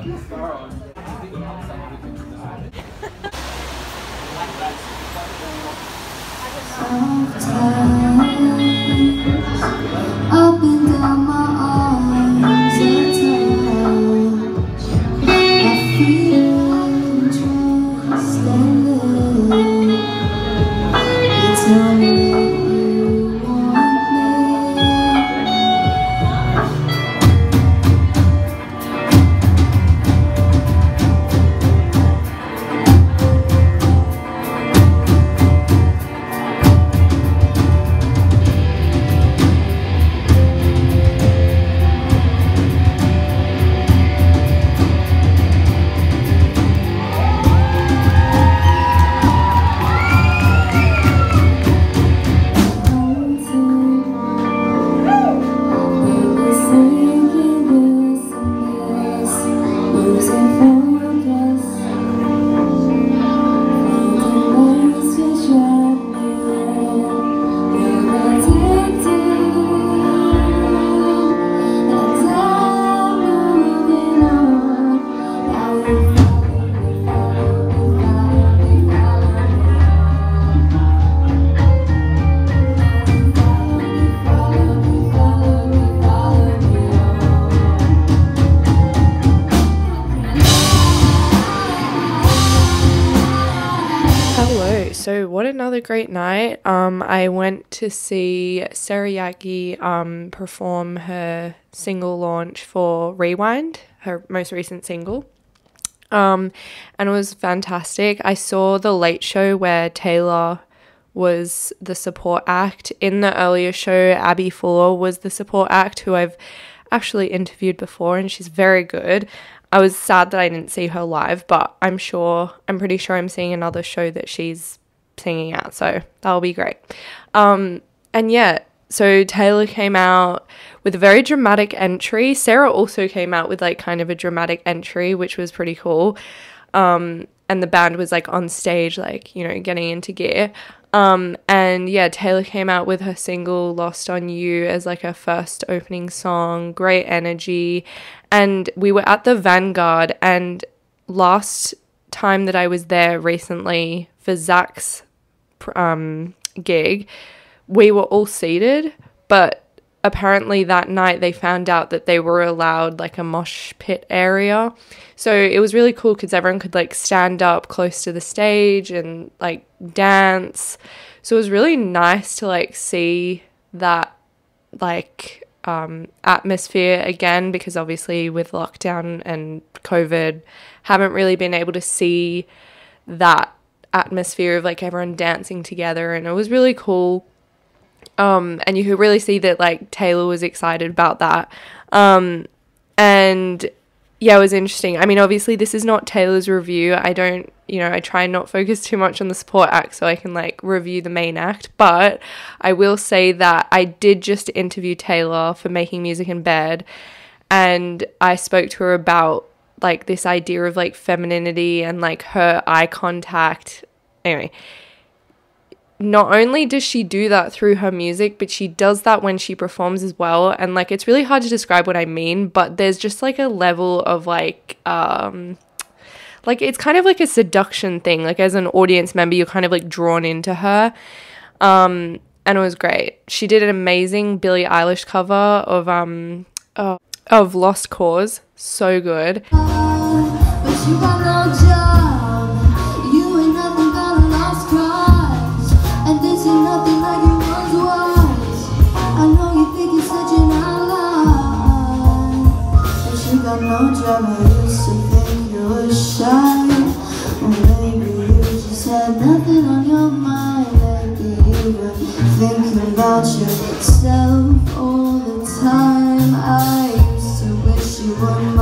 Up and down my arms attached, I feel trust and love. You tell me you want me. So what another great night. I went to see Sarah Yagki perform her single launch for Rewind, her most recent single. And it was fantastic. I saw the Late Show where Taylor was the support act. In the earlier show, Abby Fuller was the support act, who I've actually interviewed before, and she's very good. I was sad that I didn't see her live, but I'm pretty sure I'm seeing another show that she's singing at, so that'll be great. And yeah, so Taylor came out with a very dramatic entry. Sarah also came out with like kind of a dramatic entry, which was pretty cool. And the band was like on stage, like, you know, getting into gear. And yeah, Taylor came out with her single Lost on You as like her first opening song. Great energy. And we were at the Vanguard, and last time that I was there recently for Zach's gig, we were all seated, but apparently that night they found out that they were allowed like a mosh pit area. So it was really cool because everyone could like stand up close to the stage and like dance. So it was really nice to like see that like atmosphere again, because obviously with lockdown and COVID, haven't really been able to see that atmosphere of like everyone dancing together, and it was really cool. And you could really see that like Taylor was excited about that. And yeah, it was interesting. I mean, obviously this is not Taylor's review. I try and not focus too much on the support act so I can like review the main act, but I will say that I did just interview Taylor for Making Music in Bed, and I spoke to her about like this idea of like femininity and like her eye contact. Anyway, not only does she do that through her music, but she does that when she performs as well. And like, it's really hard to describe what I mean, but there's just like a level of like it's kind of like a seduction thing. Like as an audience member, you're kind of like drawn into her. And it was great. She did an amazing Billie Eilish cover of Lost Cause. So good. But you got no job. You ain't nothing but a lost cause. And this ain't nothing like it once was. I know you think you're such an ally, but you got no job. I used to think you were shy. Or maybe you just had nothing on your mind. Maybe you were thinking about yourself all the time.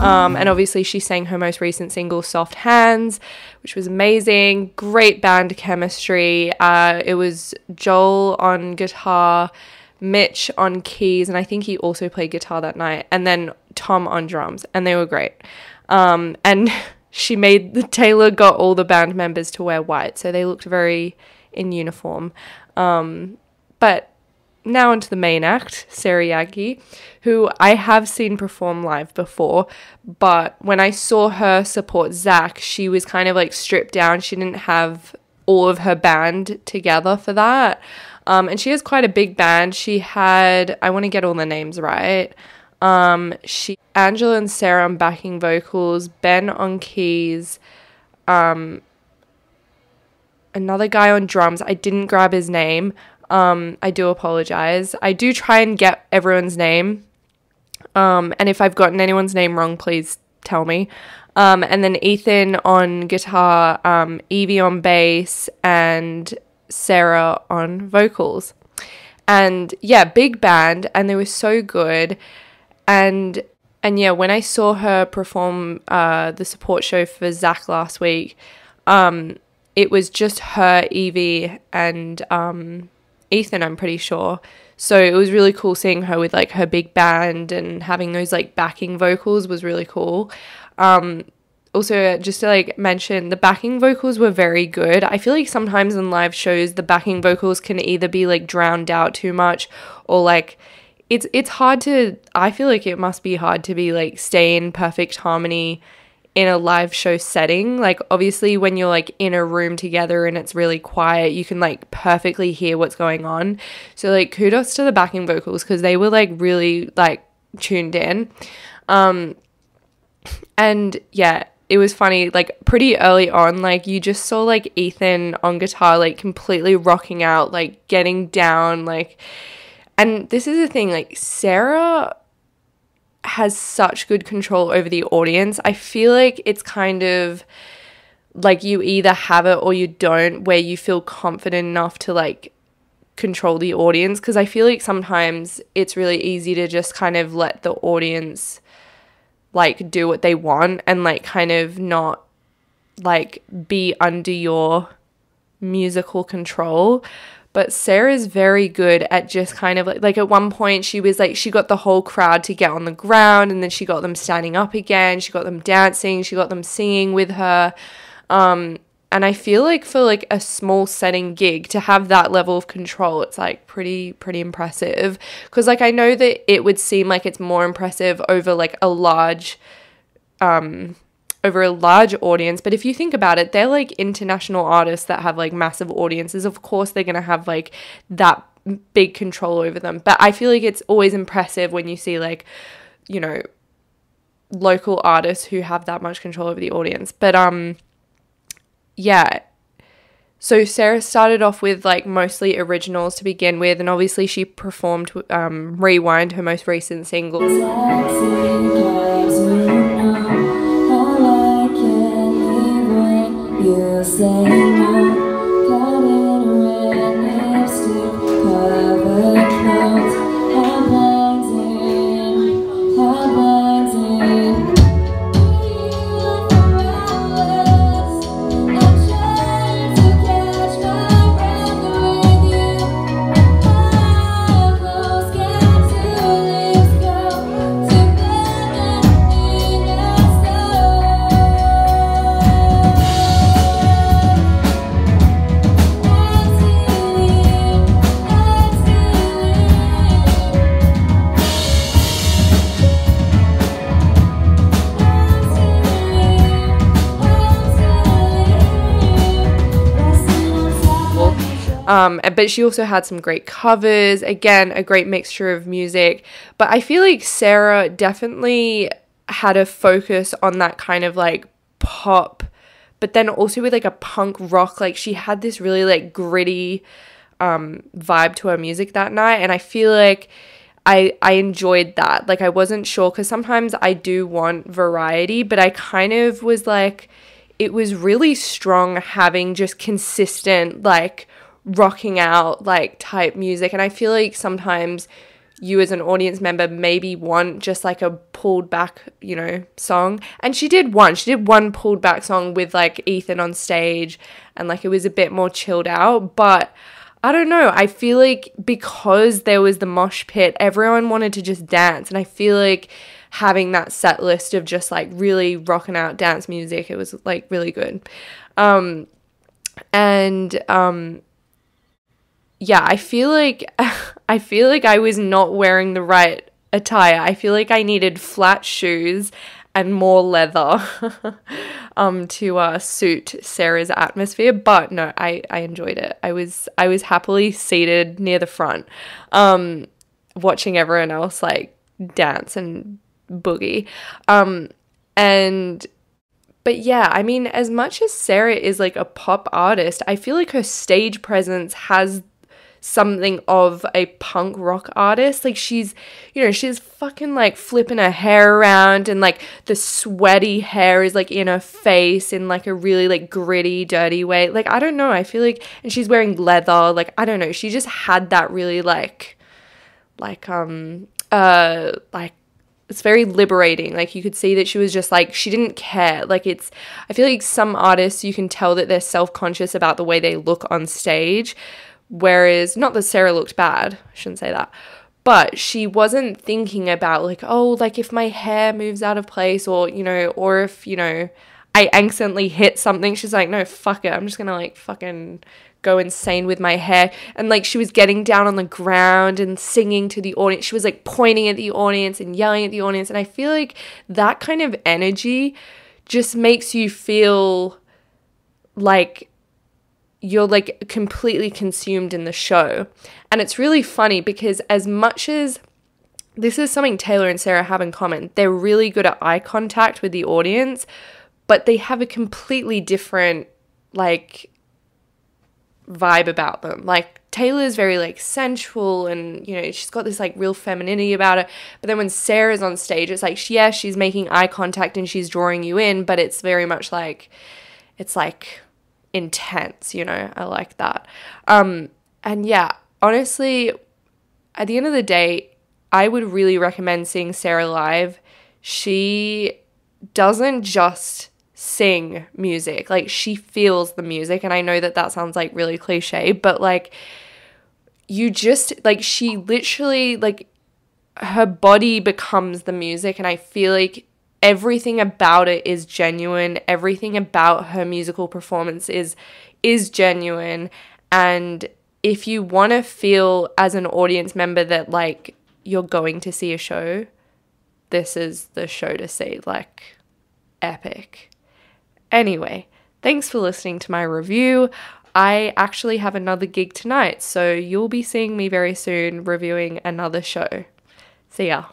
And obviously she sang her most recent single Soft Hands, which was amazing. Great band chemistry. It was Joel on guitar, Mitch on keys, and I think he also played guitar that night, and then Tom on drums, and they were great. And Taylor got all the band members to wear white, so they looked very in uniform. But now onto the main act, Sarah Yagki, who I have seen perform live before, but when I saw her support Zach, she was kind of like stripped down. She didn't have all of her band together for that. And she has quite a big band. She had, I want to get all the names right. Angela and Sarah on backing vocals, Ben on keys, another guy on drums. I didn't grab his name. I do apologize. I do try and get everyone's name. And if I've gotten anyone's name wrong, please tell me. And then Ethan on guitar, Evie on bass, and Sarah on vocals. And yeah, big band, and they were so good. And yeah, when I saw her perform the support show for Zach last week, it was just her, Evie, and Ethan, I'm pretty sure. So it was really cool seeing her with like her big band and having those like backing vocals was really cool. Also, just to like mention, the backing vocals were very good. I feel like sometimes in live shows, the backing vocals can either be like drowned out too much, or like it's hard to, I feel like it must be hard to be like stay in perfect harmony in a live show setting. Like obviously when you're like in a room together and it's really quiet, you can like perfectly hear what's going on. So like kudos to the backing vocals, because they were like really like tuned in. And yeah, it was funny, like pretty early on, like you just saw like Ethan on guitar like completely rocking out, like getting down, like, and this is the thing, like Sarah has such good control over the audience. I feel like it's kind of like you either have it or you don't, where you feel confident enough to like control the audience, because I feel like sometimes it's really easy to just kind of let the audience like do what they want and like kind of not like be under your musical control. But Sarah's very good at just kind of like at one point she was like, she got the whole crowd to get on the ground, and then she got them standing up again, she got them dancing, she got them singing with her. And I feel like for like a small setting gig to have that level of control, it's like pretty impressive. Because like I know that it would seem like it's more impressive over like a large audience, but if you think about it, they're like international artists that have like massive audiences. Of course they're gonna have like that big control over them, but I feel like it's always impressive when you see like, you know, local artists who have that much control over the audience. But yeah, so Sarah started off with like mostly originals to begin with, and obviously she performed Rewind, her most recent single. You say no, got in a red lipstick, covered clothes, her blinds in. You for hours, I'm trying to catch my breath with you. How close can two lips go together in a storm? But she also had some great covers, again, a great mixture of music. But I feel like Sarah definitely had a focus on that kind of like pop, but then also with like a punk rock. Like she had this really like gritty vibe to her music that night, and I feel like I enjoyed that. Like I wasn't sure, because sometimes I do want variety, but I kind of was like, it was really strong having just consistent like rocking out like type music. And I feel like sometimes you as an audience member maybe want just like a pulled back, you know, song. And she did one pulled back song with like Ethan on stage, and like it was a bit more chilled out. But I don't know, I feel like because there was the mosh pit, everyone wanted to just dance, and I feel like having that set list of just like really rocking out dance music, it was like really good. yeah, I feel like I was not wearing the right attire. I feel like I needed flat shoes and more leather to suit Sarah's atmosphere. But no, I enjoyed it. I was happily seated near the front, watching everyone else like dance and boogie. And but yeah, I mean, as much as Sarah is like a pop artist, I feel like her stage presence has something of a punk rock artist. Like she's, you know, she's fucking like flipping her hair around and like the sweaty hair is like in her face in like a really like gritty, dirty way. Like, I don't know. I feel like, and she's wearing leather. Like, I don't know. She just had that really like it's very liberating. Like you could see that she was just like, she didn't care. Like I feel like some artists, you can tell that they're self-conscious about the way they look on stage. Whereas, not that Sarah looked bad, I shouldn't say that, but she wasn't thinking about like, oh, like if my hair moves out of place or, you know, or if, you know, I accidentally hit something. She's like, no, fuck it. I'm just gonna like fucking go insane with my hair. And like she was getting down on the ground and singing to the audience. She was like pointing at the audience and yelling at the audience. And I feel like that kind of energy just makes you feel like you're like completely consumed in the show. And it's really funny because as much as this is something Taylor and Sarah have in common, they're really good at eye contact with the audience, but they have a completely different like vibe about them. Like Taylor's very like sensual and, you know, she's got this like real femininity about her. But then when Sarah's on stage, it's like, yeah, she's making eye contact and she's drawing you in, but it's very much like, it's like intense, you know. I like that. And yeah, honestly, at the end of the day, I would really recommend seeing Sarah live. She doesn't just sing music, like she feels the music. And I know that that sounds like really cliche, but like you just like, she literally like her body becomes the music. And I feel like everything about it is genuine. Everything about her musical performance is genuine. And if you want to feel as an audience member that like you're going to see a show, this is the show to see. Like, epic. Anyway, thanks for listening to my review. I actually have another gig tonight, so you'll be seeing me very soon reviewing another show. See ya.